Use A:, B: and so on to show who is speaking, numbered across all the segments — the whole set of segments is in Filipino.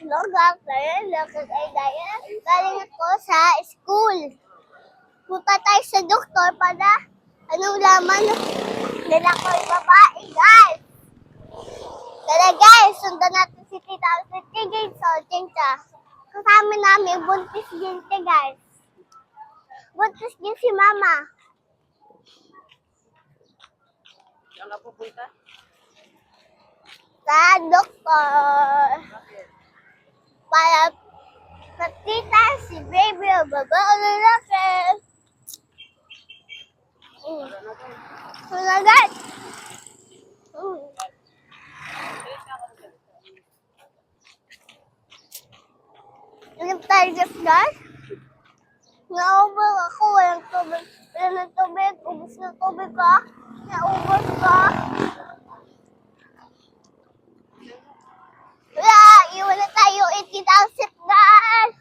A: Loga, kaya lakad ay daya. Galing ako sa school. Punta tayo sa doktor para anong laman nila ko yung babae, guys. Tara guys, sundan natin si Tita Tigil sa Chincha. Kasama namin, buntis din siya, guys. Buntis din si Mama.
B: Saan ka pupunta?
A: Sa doktor. Para makita si baby o babae o lalaki. Sunagat. Inom tayo guys. Naubos ako. Walang tubig. Wala ng tubig. Ubus ng tubig ka. Naubos ka. Wala. Iwan na tayo. 18,000 guys.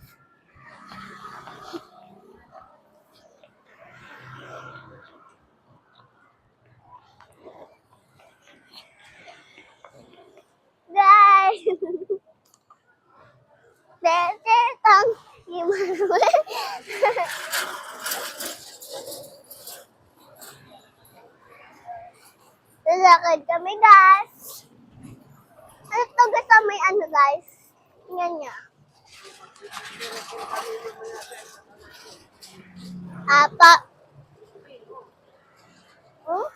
A: Guys. Tetang. Imanuel. Lalakad kami guys. Ano to guys? May ano guys? Tingnan niya. Apa. Hmm?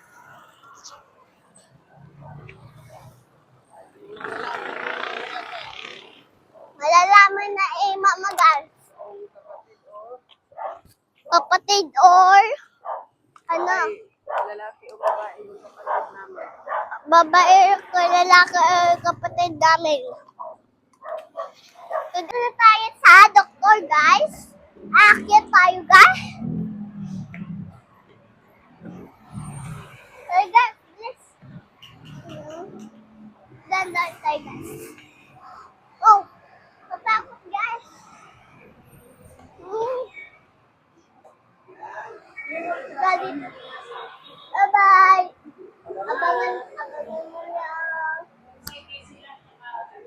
A: Malalaman na mama guys. Kapatid or ano?
B: Lalaki o babae yung kapatid namin.
A: Babae o lalaki o kapatid namin. Dito na tayo sa doktor guys. Aakyat tayo guys. Hey guys, please. Dandan tayo guys. Oh, matakot guys. Bye-bye. Abangan